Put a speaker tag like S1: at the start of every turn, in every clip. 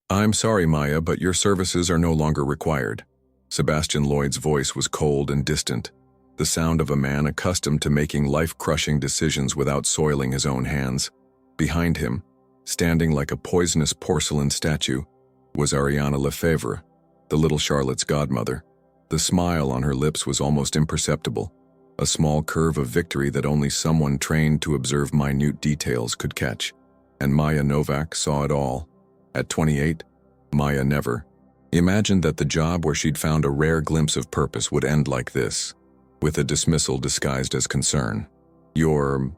S1: "I'm sorry, Maya, but your services are no longer required." Sebastian Lloyd's voice was cold and distant, the sound of a man accustomed to making life-crushing decisions without soiling his own hands. Behind him, standing like a poisonous porcelain statue, was Ariana Lefebvre, the little Charlotte's godmother. The smile on her lips was almost imperceptible, a small curve of victory that only someone trained to observe minute details could catch. And Maya Novak saw it all. At 28, Maya never imagined that the job where she'd found a rare glimpse of purpose would end like this, with a dismissal disguised as concern. "Your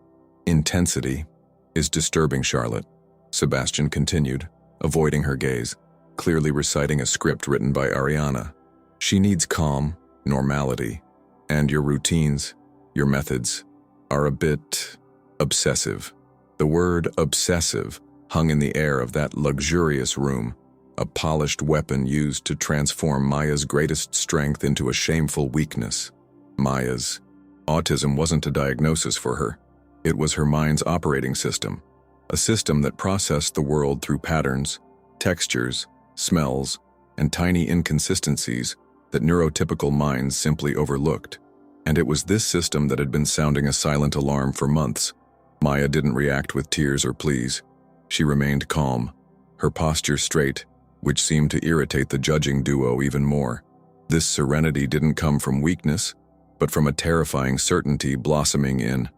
S1: intensity is disturbing, Charlotte," Sebastian continued, avoiding her gaze, clearly reciting a script written by Ariana. "She needs calm, normality, and your routines, your methods, are a bit obsessive." The word obsessive hung in the air of that luxurious room, a polished weapon used to transform Maya's greatest strength into a shameful weakness. Maya's autism wasn't a diagnosis for her. It was her mind's operating system, a system that processed the world through patterns, textures, smells, and tiny inconsistencies that neurotypical minds simply overlooked. And it was this system that had been sounding a silent alarm for months. Maya didn't react with tears or pleas. She remained calm, her posture straight, which seemed to irritate the judging duo even more. This serenity didn't come from weakness, but from a terrifying certainty blossoming in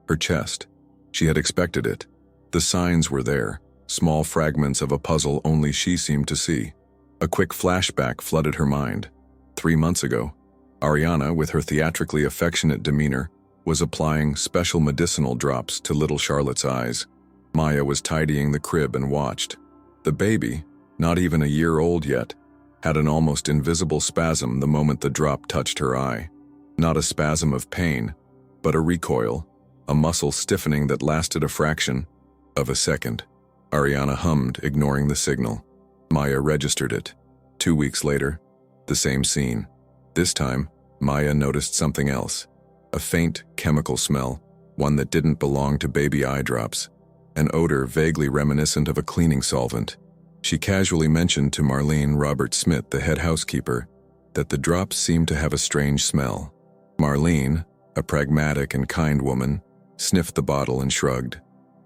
S1: her chest. She had expected it. The signs were there, small fragments of a puzzle only she seemed to see. A quick flashback flooded her mind. 3 months ago, Ariana, with her theatrically affectionate demeanor, was applying special medicinal drops to little Charlotte's eyes. Maya was tidying the crib and watched. The baby, not even a year old yet, had an almost invisible spasm the moment the drop touched her eye. Not a spasm of pain, but a recoil, a muscle stiffening that lasted a fraction of a second. Ariana hummed, ignoring the signal. Maya registered it. 2 weeks later, the same scene. This time, Maya noticed something else. A faint chemical smell, one that didn't belong to baby eye drops. An odor vaguely reminiscent of a cleaning solvent. She casually mentioned to Marlene Robert-Smith, the head housekeeper, that the drops seemed to have a strange smell. Marlene, a pragmatic and kind woman, sniffed the bottle and shrugged.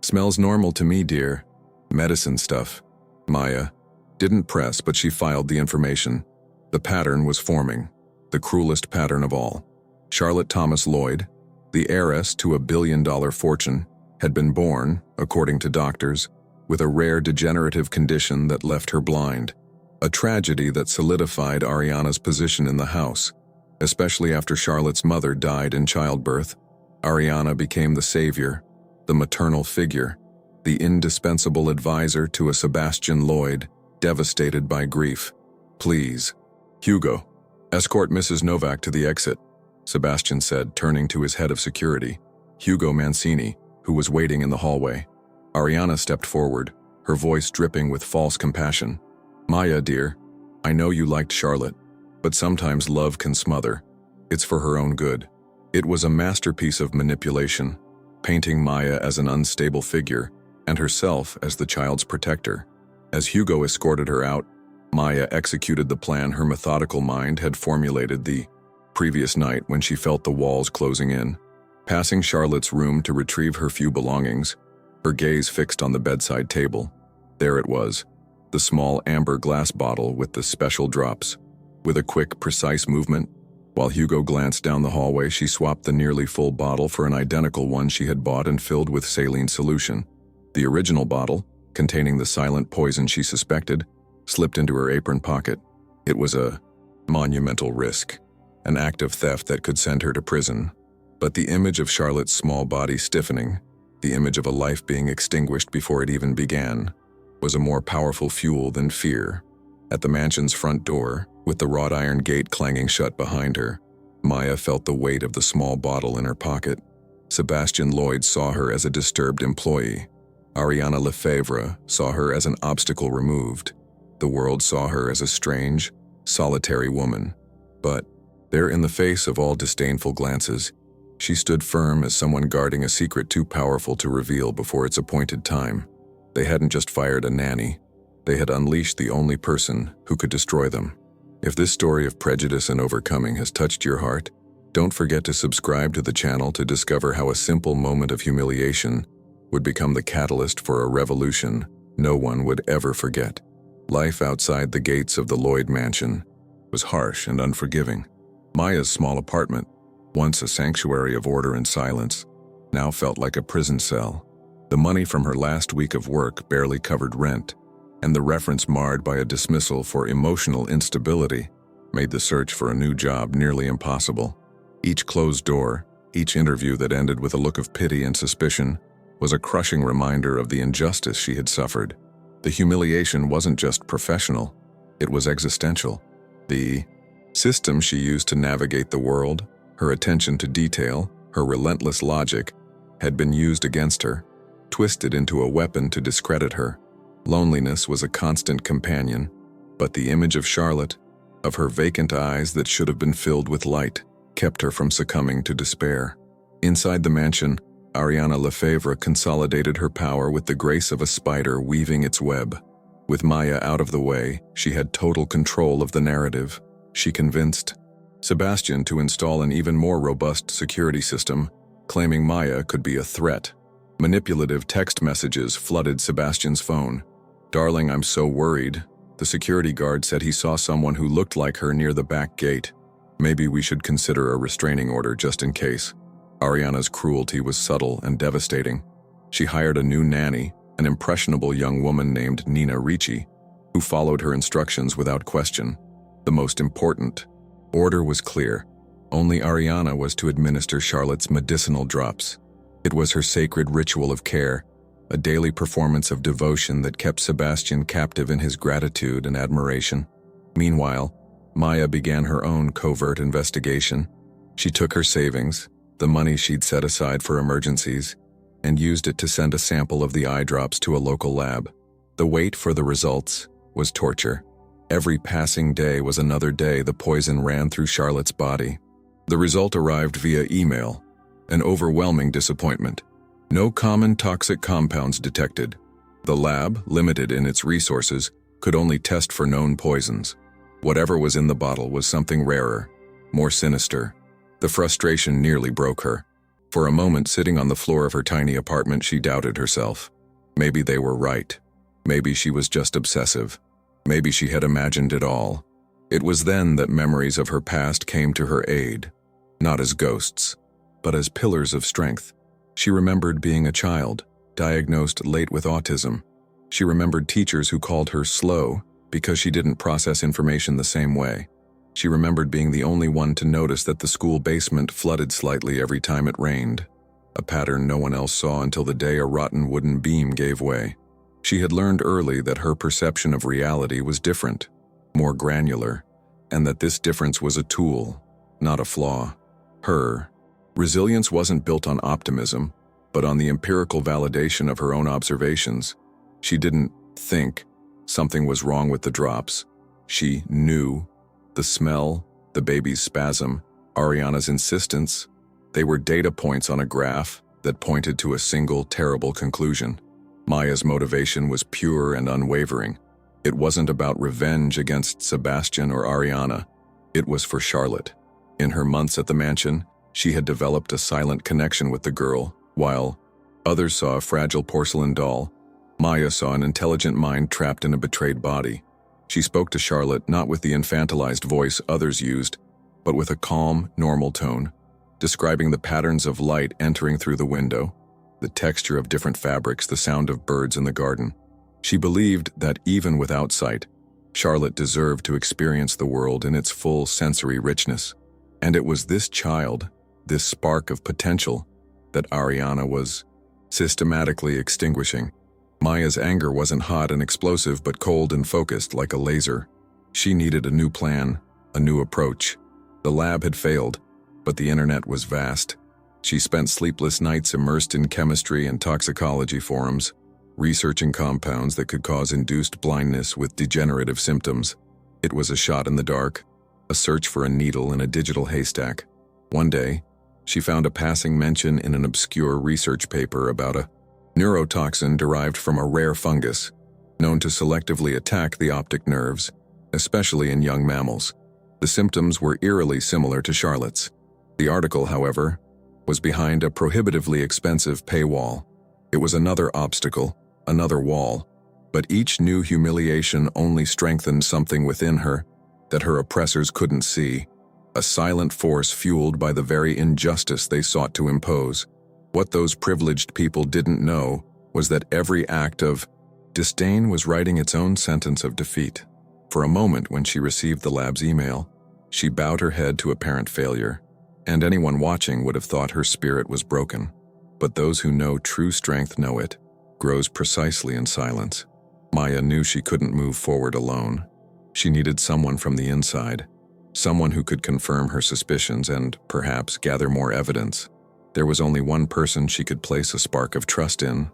S1: "Smells normal to me, dear. Medicine stuff." Maya didn't press, but she filed the information. The pattern was forming, the cruelest pattern of all. Charlotte Thomas Lloyd, the heiress to $1 billion fortune, had been born, according to doctors, with a rare degenerative condition that left her blind. A tragedy that solidified Ariana's position in the house. Especially after Charlotte's mother died in childbirth, Ariana became the savior, the maternal figure, the indispensable advisor to a Sebastian Lloyd, devastated by grief. "Please, Hugo, escort Mrs. Novak to the exit," Sebastian said, turning to his head of security, Hugo Mancini, who was waiting in the hallway. Ariana stepped forward, her voice dripping with false compassion. "Maya, dear, I know you liked Charlotte, but sometimes love can smother. It's for her own good." It was a masterpiece of manipulation, painting Maya as an unstable figure and herself as the child's protector. As Hugo escorted her out, Maya executed the plan her methodical mind had formulated the previous night when she felt the walls closing in. Passing Charlotte's room to retrieve her few belongings, her gaze fixed on the bedside table. There it was, the small amber glass bottle with the special drops. With a quick, precise movement, while Hugo glanced down the hallway, she swapped the nearly full bottle for an identical one she had bought and filled with saline solution. The original bottle, containing the silent poison she suspected, slipped into her apron pocket. It was a monumental risk, an act of theft that could send her to prison. But the image of Charlotte's small body stiffening, the image of a life being extinguished before it even began, was a more powerful fuel than fear. At the mansion's front door, with the wrought iron gate clanging shut behind her, Maya felt the weight of the small bottle in her pocket. Sebastian Lloyd saw her as a disturbed employee. Ariana Lefebvre saw her as an obstacle removed. The world saw her as a strange, solitary woman. But there, in the face of all disdainful glances, she stood firm as someone guarding a secret too powerful to reveal before its appointed time. They hadn't just fired a nanny. They had unleashed the only person who could destroy them. If this story of prejudice and overcoming has touched your heart, don't forget to subscribe to the channel to discover how a simple moment of humiliation would become the catalyst for a revolution no one would ever forget. Life outside the gates of the Lloyd mansion was harsh and unforgiving. Maya's small apartment, once a sanctuary of order and silence, now felt like a prison cell. The money from her last week of work barely covered rent, and the reference marred by a dismissal for emotional instability made the search for a new job nearly impossible. Each closed door, each interview that ended with a look of pity and suspicion, was a crushing reminder of the injustice she had suffered. The humiliation wasn't just professional, it was existential. The system she used to navigate the world, her attention to detail, her relentless logic, had been used against her, twisted into a weapon to discredit her. Loneliness was a constant companion, but the image of Charlotte, of her vacant eyes that should have been filled with light, kept her from succumbing to despair. Inside the mansion, Ariana Lefebvre consolidated her power with the grace of a spider weaving its web. With Maya out of the way, she had total control of the narrative. She convinced Sebastian to install an even more robust security system, claiming Maya could be a threat. Manipulative text messages flooded Sebastian's phone. "Darling, I'm so worried." The security guard said he saw someone who looked like her near the back gate. "Maybe we should consider a restraining order just in case." Ariana's cruelty was subtle and devastating. She hired a new nanny, an impressionable young woman named Nina Ricci, who followed her instructions without question. The most important order was clear. Only Ariana was to administer Charlotte's medicinal drops. It was her sacred ritual of care, a daily performance of devotion that kept Sebastian captive in his gratitude and admiration. Meanwhile, Maya began her own covert investigation. She took her savings, the money she'd set aside for emergencies, and used it to send a sample of the eye drops to a local lab. The wait for the results was torture. Every passing day was another day the poison ran through Charlotte's body. The result arrived via email, an overwhelming disappointment. No common toxic compounds detected. The lab, limited in its resources, could only test for known poisons. Whatever was in the bottle was something rarer, more sinister. The frustration nearly broke her. For a moment, sitting on the floor of her tiny apartment, she doubted herself. Maybe they were right. Maybe she was just obsessive. Maybe she had imagined it all. It was then that memories of her past came to her aid, not as ghosts, but as pillars of strength. She remembered being a child, diagnosed late with autism. She remembered teachers who called her slow because she didn't process information the same way. She remembered being the only one to notice that the school basement flooded slightly every time it rained, a pattern no one else saw until the day a rotten wooden beam gave way. She had learned early that her perception of reality was different, more granular, and that this difference was a tool, not a flaw. Her resilience wasn't built on optimism, but on the empirical validation of her own observations. She didn't think something was wrong with the drops. She knew. The smell, the baby's spasm, Ariana's insistence, they were data points on a graph that pointed to a single terrible conclusion. Maya's motivation was pure and unwavering. It wasn't about revenge against Sebastian or Ariana. It was for Charlotte. In her months at the mansion, she had developed a silent connection with the girl. While others saw a fragile porcelain doll, Maya saw an intelligent mind trapped in a betrayed body. She spoke to Charlotte not with the infantilized voice others used, but with a calm, normal tone, describing the patterns of light entering through the window, the texture of different fabrics, the sound of birds in the garden. She believed that even without sight, Charlotte deserved to experience the world in its full sensory richness. And it was this child, this spark of potential, that Ariana was systematically extinguishing. Maya's anger wasn't hot and explosive, but cold and focused like a laser. She needed a new plan, a new approach. The lab had failed, but the internet was vast. She spent sleepless nights immersed in chemistry and toxicology forums, researching compounds that could cause induced blindness with degenerative symptoms. It was a shot in the dark, a search for a needle in a digital haystack. One day, she found a passing mention in an obscure research paper about a neurotoxin derived from a rare fungus. known to selectively attack the optic nerves, especially in young mammals. The symptoms were eerily similar to Charlotte's. The article, however, was behind a prohibitively expensive paywall. It was another obstacle, another wall, but each new humiliation only strengthened something within her that her oppressors couldn't see, a silent force fueled by the very injustice they sought to impose. What those privileged people didn't know was that every act of disdain was writing its own sentence of defeat. For a moment, when she received the lab's email, she bowed her head to apparent failure, and anyone watching would have thought her spirit was broken. But those who know true strength know it grows precisely in silence. Maya knew she couldn't move forward alone. She needed someone from the inside, someone who could confirm her suspicions and, perhaps, gather more evidence. There was only one person she could place a spark of trust in: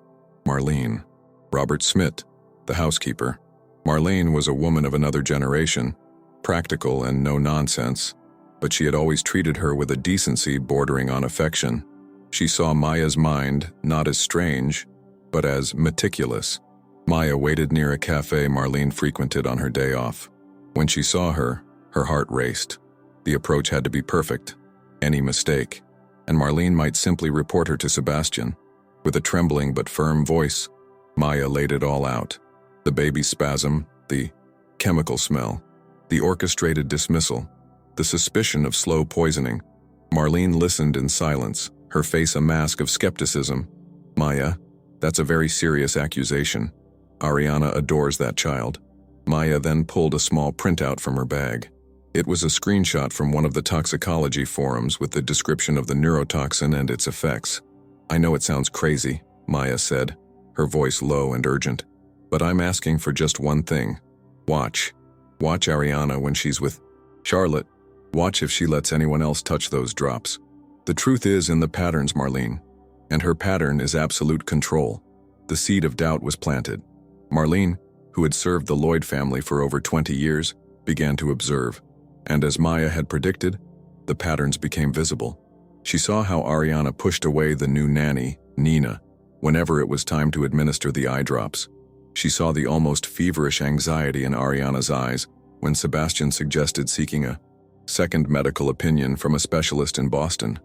S1: Marlene. Robert Smith, the housekeeper. Marlene was a woman of another generation, practical and no-nonsense, but she had always treated her with a decency bordering on affection. She saw Maya's mind not as strange, but as meticulous. Maya waited near a cafe Marlene frequented on her day off. When she saw her, her heart raced. The approach had to be perfect. Any mistake, and Marlene might simply report her to Sebastian. With a trembling but firm voice, Maya laid it all out. The baby's spasm, the chemical smell, the orchestrated dismissal, the suspicion of slow poisoning. Marlene listened in silence, her face a mask of skepticism. Maya, that's a very serious accusation. Ariana adores that child. Maya then pulled a small printout from her bag. It was a screenshot from one of the toxicology forums with the description of the neurotoxin and its effects. "I know it sounds crazy," Maya said, her voice low and urgent, "but I'm asking for just one thing. Watch. Watch Ariana when she's with Charlotte. Watch if she lets anyone else touch those drops. The truth is in the patterns, Marlene, and her pattern is absolute control." The seed of doubt was planted. Marlene, who had served the Lloyd family for over 20 years, began to observe, and as Maya had predicted, the patterns became visible. She saw how Ariana pushed away the new nanny, Nina, whenever it was time to administer the eye drops. She saw the almost feverish anxiety in Ariana's eyes when Sebastian suggested seeking a second medical opinion from a specialist in Boston.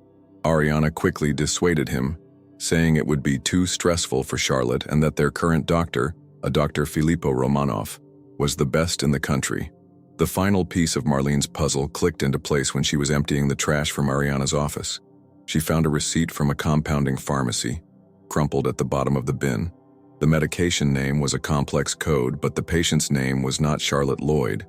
S1: Ariana quickly dissuaded him, saying it would be too stressful for Charlotte and that their current doctor, a Dr. Filippo Romanov, was the best in the country. The final piece of Marlene's puzzle clicked into place when she was emptying the trash from Ariana's office. She found a receipt from a compounding pharmacy, crumpled at the bottom of the bin. The medication name was a complex code, but the patient's name was not Charlotte Lloyd,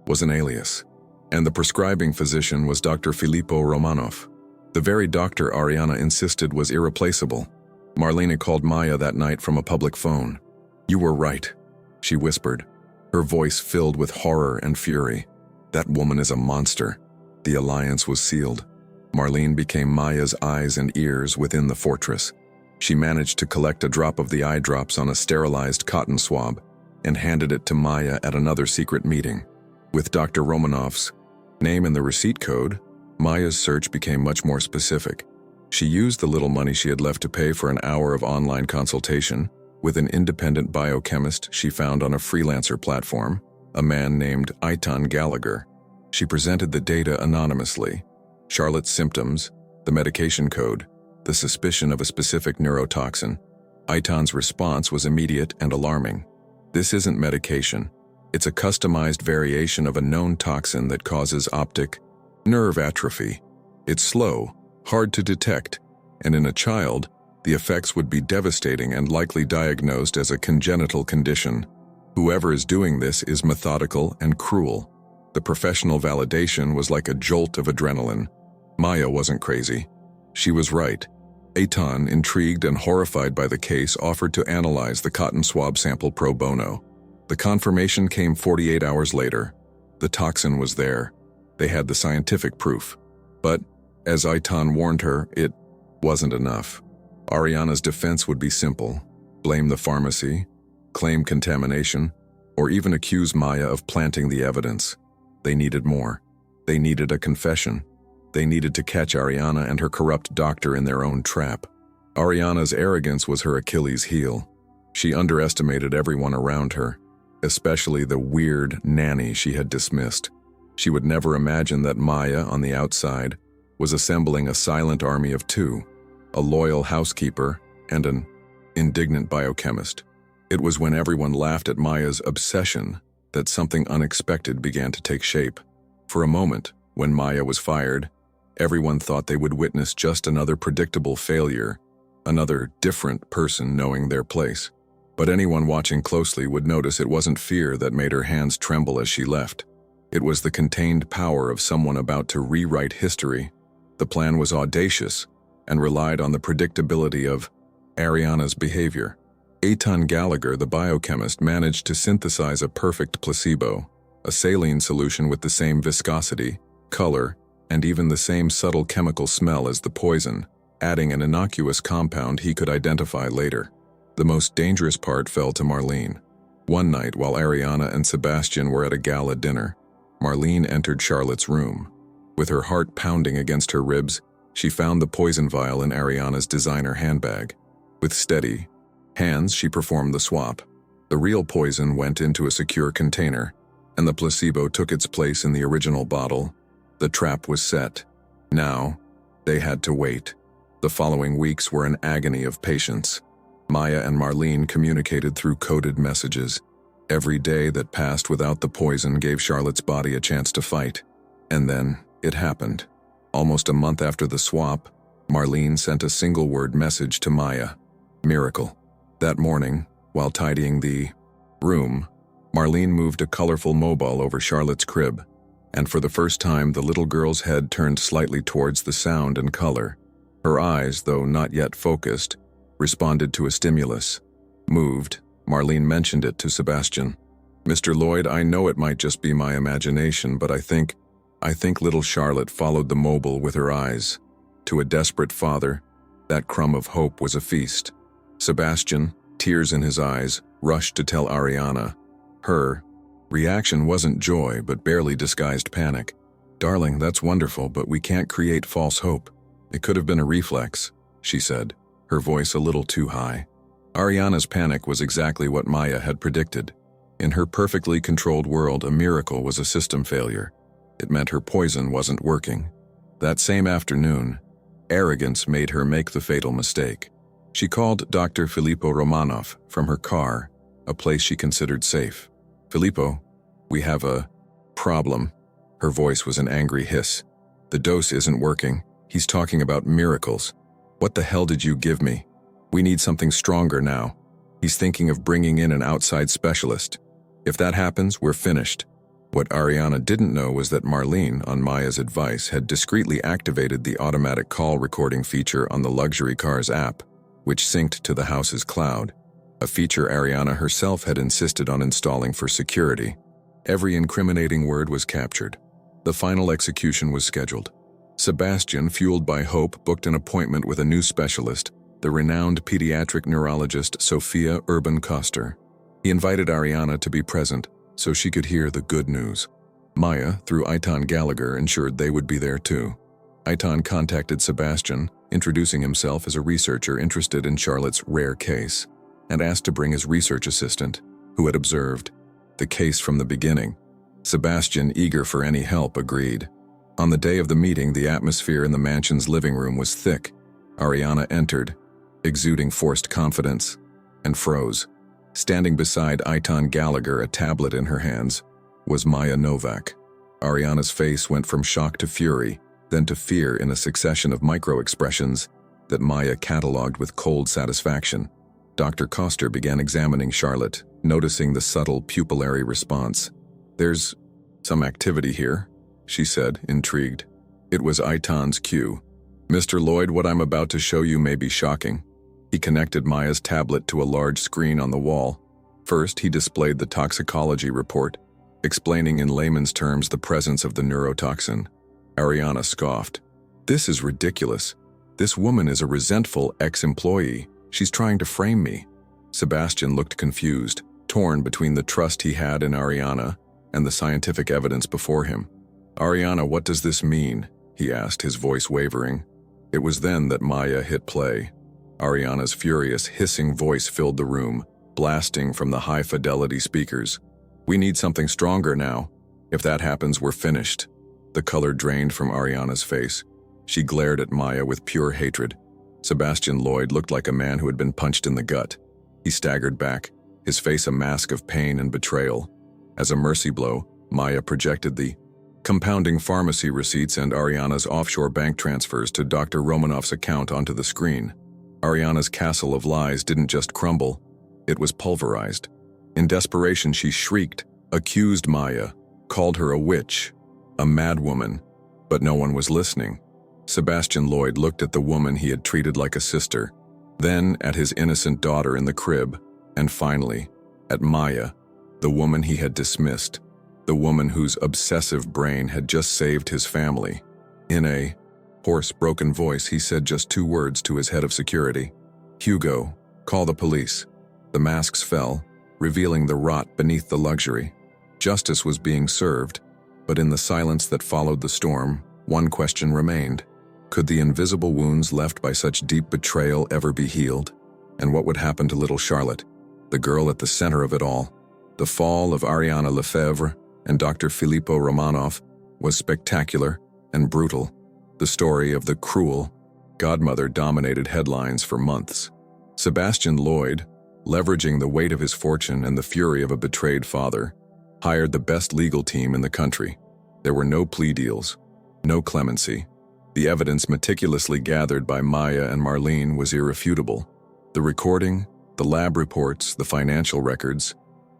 S1: was an alias. And the prescribing physician was Dr. Filippo Romanov, the very doctor Ariana insisted was irreplaceable. Marlene called Maya that night from a public phone. "You were right," she whispered, her voice filled with horror and fury. "That woman is a monster." The alliance was sealed. Marlene became Maya's eyes and ears within the fortress. She managed to collect a drop of the eye drops on a sterilized cotton swab and handed it to Maya at another secret meeting. With Dr. Romanov's name in the receipt code, Maya's search became much more specific. She used the little money she had left to pay for an hour of online consultation with an independent biochemist she found on a freelancer platform, a man named Eitan Gallagher. She presented the data anonymously: Charlotte's symptoms, the medication code, the suspicion of a specific neurotoxin. Eitan's response was immediate and alarming. "This isn't medication. It's a customized variation of a known toxin that causes optic nerve atrophy. It's slow, hard to detect, and in a child, the effects would be devastating and likely diagnosed as a congenital condition. Whoever is doing this is methodical and cruel." The professional validation was like a jolt of adrenaline. Maya wasn't crazy. She was right. Eitan, intrigued and horrified by the case, offered to analyze the cotton swab sample pro bono. The confirmation came 48 hours later. The toxin was there. They had the scientific proof. But, as Eitan warned her, it wasn't enough. Ariana's defense would be simple: blame the pharmacy, claim contamination, or even accuse Maya of planting the evidence. They needed more. They needed a confession. They needed to catch Ariana and her corrupt doctor in their own trap. Ariana's arrogance was her Achilles heel. She underestimated everyone around her, especially the weird nanny she had dismissed. She would never imagine that Maya, on the outside, was assembling a silent army of two, a loyal housekeeper and an indignant biochemist. It was when everyone laughed at Maya's obsession that something unexpected began to take shape. For a moment, when Maya was fired, everyone thought they would witness just another predictable failure, another different person knowing their place. But anyone watching closely would notice it wasn't fear that made her hands tremble as she left. It was the contained power of someone about to rewrite history. The plan was audacious and relied on the predictability of Ariana's behavior. Eitan Gallagher, the biochemist, managed to synthesize a perfect placebo, a saline solution with the same viscosity, color, and even the same subtle chemical smell as the poison, adding an innocuous compound he could identify later. The most dangerous part fell to Marlene. One night, while Ariana and Sebastian were at a gala dinner, Marlene entered Charlotte's room. With her heart pounding against her ribs, she found the poison vial in Ariana's designer handbag. With steady hands, she performed the swap. The real poison went into a secure container, and the placebo took its place in the original bottle. The trap was set. Now, they had to wait. The following weeks were an agony of patience. Maya and Marlene communicated through coded messages. Every day that passed without the poison gave Charlotte's body a chance to fight. And then, it happened. Almost a month after the swap, Marlene sent a single-word message to Maya. Miracle. That morning, while tidying the room, Marlene moved a colorful mobile over Charlotte's crib, and for the first time the little girl's head turned slightly towards the sound and color. Her eyes, though not yet focused, responded to a stimulus. Moved, Marlene mentioned it to Sebastian. "Mr. Lloyd, I know it might just be my imagination, but I think little Charlotte followed the mobile with her eyes. To a desperate father, that crumb of hope was a feast." Sebastian, tears in his eyes, rushed to tell Ariana. Her reaction wasn't joy, but barely disguised panic. "Darling, that's wonderful, but we can't create false hope. It could have been a reflex," she said, her voice a little too high. Ariana's panic was exactly what Maya had predicted. In her perfectly controlled world, a miracle was a system failure. It meant her poison wasn't working. That same afternoon, arrogance made her make the fatal mistake. She called Dr. Filippo Romanov from her car, a place she considered safe. "Filippo, we have a problem." Her voice was an angry hiss. "The dose isn't working. He's talking about miracles. What the hell did you give me? We need something stronger now. He's thinking of bringing in an outside specialist. If that happens, we're finished." What Ariana didn't know was that Marlene, on Maya's advice, had discreetly activated the automatic call recording feature on the luxury car's app, which synced to the house's cloud, a feature Ariana herself had insisted on installing for security. Every incriminating word was captured. The final execution was scheduled. Sebastian, fueled by hope, booked an appointment with a new specialist, the renowned pediatric neurologist Sophia Urban-Koster. He invited Ariana to be present so she could hear the good news. Maya, through Eitan Gallagher, ensured they would be there too. Eitan contacted Sebastian, introducing himself as a researcher interested in Charlotte's rare case, and asked to bring his research assistant, who had observed the case from the beginning. Sebastian, eager for any help, agreed. On the day of the meeting, the atmosphere in the mansion's living room was thick. Ariana entered, exuding forced confidence, and froze. Standing beside Eitan Gallagher, a tablet in her hands, was Maya Novak. Ariana's face went from shock to fury, then to fear in a succession of micro-expressions that Maya catalogued with cold satisfaction. Dr. Koster began examining Charlotte, noticing the subtle pupillary response. "There's some activity here," she said, intrigued. It was Eitan's cue. "Mr. Lloyd, what I'm about to show you may be shocking." He connected Maya's tablet to a large screen on the wall. First, he displayed the toxicology report, explaining in layman's terms the presence of the neurotoxin. Ariana scoffed. "This is ridiculous. This woman is a resentful ex-employee. She's trying to frame me." Sebastian looked confused, torn between the trust he had in Ariana and the scientific evidence before him. "Ariana, what does this mean?" he asked, his voice wavering. It was then that Maya hit play. Ariana's furious, hissing voice filled the room, blasting from the high-fidelity speakers. We need something stronger now. If that happens, we're finished. The color drained from Ariana's face. She glared at Maya with pure hatred. Sebastian Lloyd looked like a man who had been punched in the gut. He staggered back, his face a mask of pain and betrayal. As a mercy blow, Maya projected the compounding pharmacy receipts and Ariana's offshore bank transfers to Dr. Romanoff's account onto the screen. Ariana's castle of lies didn't just crumble, it was pulverized. In desperation, she shrieked, accused Maya, called her a witch, a madwoman, but no one was listening. Sebastian Lloyd looked at the woman he had treated like a sister, then at his innocent daughter in the crib, and finally, at Maya, the woman he had dismissed, the woman whose obsessive brain had just saved his family. In a hoarse, broken voice, he said just 2 words to his head of security. Hugo, call the police. The masks fell, revealing the rot beneath the luxury. Justice was being served, but in the silence that followed the storm, one question remained. Could the invisible wounds left by such deep betrayal ever be healed? And what would happen to little Charlotte, the girl at the center of it all? The fall of Ariana Lefebvre and Dr. Filippo Romanoff was spectacular and brutal. The story of the cruel godmother dominated headlines for months. Sebastian Lloyd, leveraging the weight of his fortune and the fury of a betrayed father, hired the best legal team in the country. There were no plea deals, no clemency. The evidence meticulously gathered by Maya and Marlene was irrefutable. The recording, the lab reports, the financial records,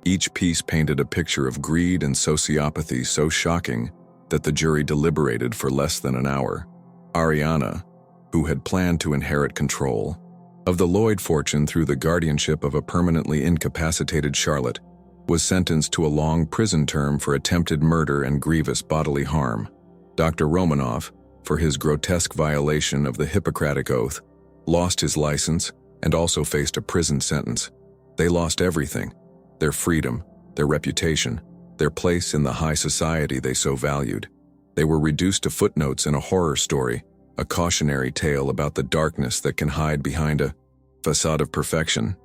S1: each piece painted a picture of greed and sociopathy so shocking that the jury deliberated for less than an hour. Ariana, who had planned to inherit control of the Lloyd fortune through the guardianship of a permanently incapacitated Charlotte, was sentenced to a long prison term for attempted murder and grievous bodily harm. Dr. Romanoff, for his grotesque violation of the Hippocratic Oath, lost his license and also faced a prison sentence. They lost everything: their freedom, their reputation, their place in the high society they so valued. They were reduced to footnotes in a horror story, a cautionary tale about the darkness that can hide behind a facade of perfection.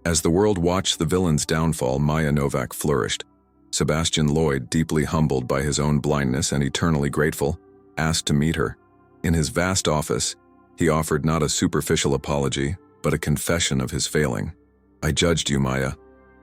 S1: As the world watched the villain's downfall, Maya Novak flourished. Sebastian Lloyd, deeply humbled by his own blindness and eternally grateful, asked to meet her. In his vast office, he offered not a superficial apology, but a confession of his failing. I judged you, Maya.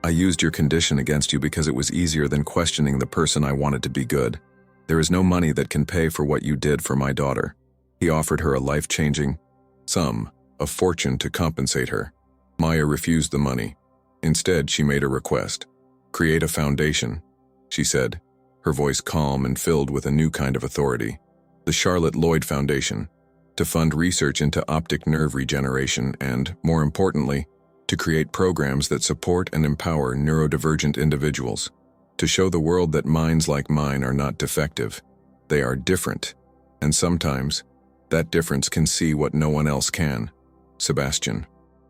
S1: I used your condition against you because it was easier than questioning the person I wanted to be good. There is no money that can pay for what you did for my daughter. He offered her a life-changing sum, a fortune to compensate her. Maya refused the money. Instead, she made a request. Create a foundation, she said, her voice calm and filled with a new kind of authority. The Charlotte Lloyd Foundation, to fund research into optic nerve regeneration and, more importantly, to create programs that support and empower neurodivergent individuals, to show the world that minds like mine are not defective. They are different, and sometimes that difference can see what no one else can. Sebastian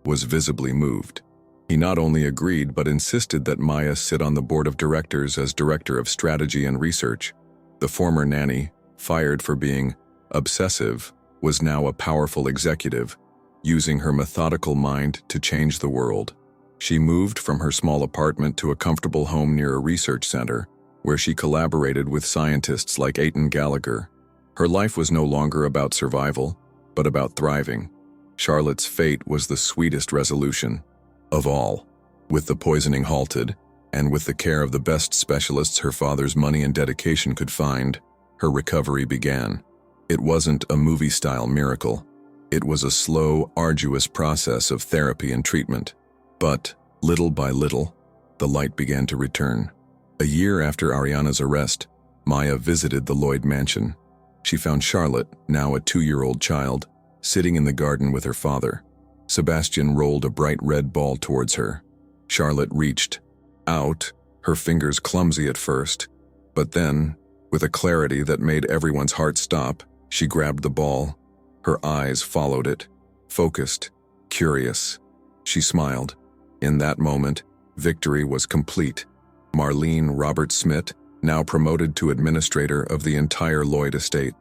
S1: was visibly moved. He not only agreed but insisted that Maya sit on the board of directors as director of strategy and research. The former nanny, fired for being obsessive, was now a powerful executive, using her methodical mind to change the world. She moved from her small apartment to a comfortable home near a research center, where she collaborated with scientists like Aiton Gallagher. Her life was no longer about survival, but about thriving. Charlotte's fate was the sweetest resolution of all. With the poisoning halted, and with the care of the best specialists her father's money and dedication could find, her recovery began. It wasn't a movie-style miracle. It was a slow, arduous process of therapy and treatment. But, little by little, the light began to return. A year after Ariana's arrest, Maya visited the Lloyd mansion. She found Charlotte, now a 2-year-old child, sitting in the garden with her father. Sebastian rolled a bright red ball towards her. Charlotte reached out, her fingers clumsy at first, but then, with a clarity that made everyone's heart stop, she grabbed the ball. Her eyes followed it, focused, curious. She smiled. In that moment, victory was complete. Marlene Robert-Smith, now promoted to administrator of the entire Lloyd estate,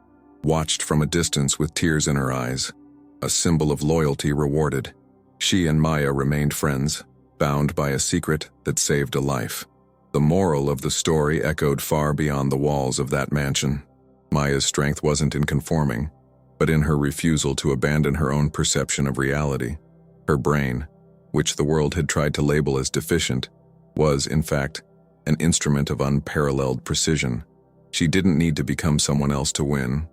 S1: watched from a distance with tears in her eyes, a symbol of loyalty rewarded. She and Maya remained friends, bound by a secret that saved a life. The moral of the story echoed far beyond the walls of that mansion. Maya's strength wasn't in conforming, but in her refusal to abandon her own perception of reality. Her brain, which the world had tried to label as deficient, was, in fact, an instrument of unparalleled precision. She didn't need to become someone else to win.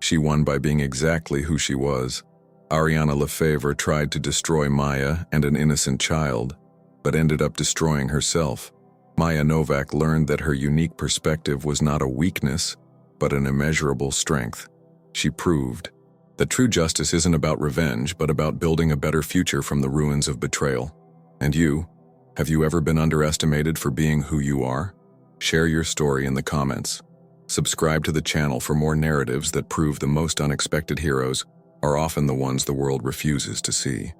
S1: She won by being exactly who she was. Ariana Lefebvre tried to destroy Maya and an innocent child, but ended up destroying herself. Maya Novak learned that her unique perspective was not a weakness, but an immeasurable strength. She proved that true justice isn't about revenge, but about building a better future from the ruins of betrayal. And you? Have you ever been underestimated for being who you are? Share your story in the comments. Subscribe to the channel for more narratives that prove the most unexpected heroes are often the ones the world refuses to see.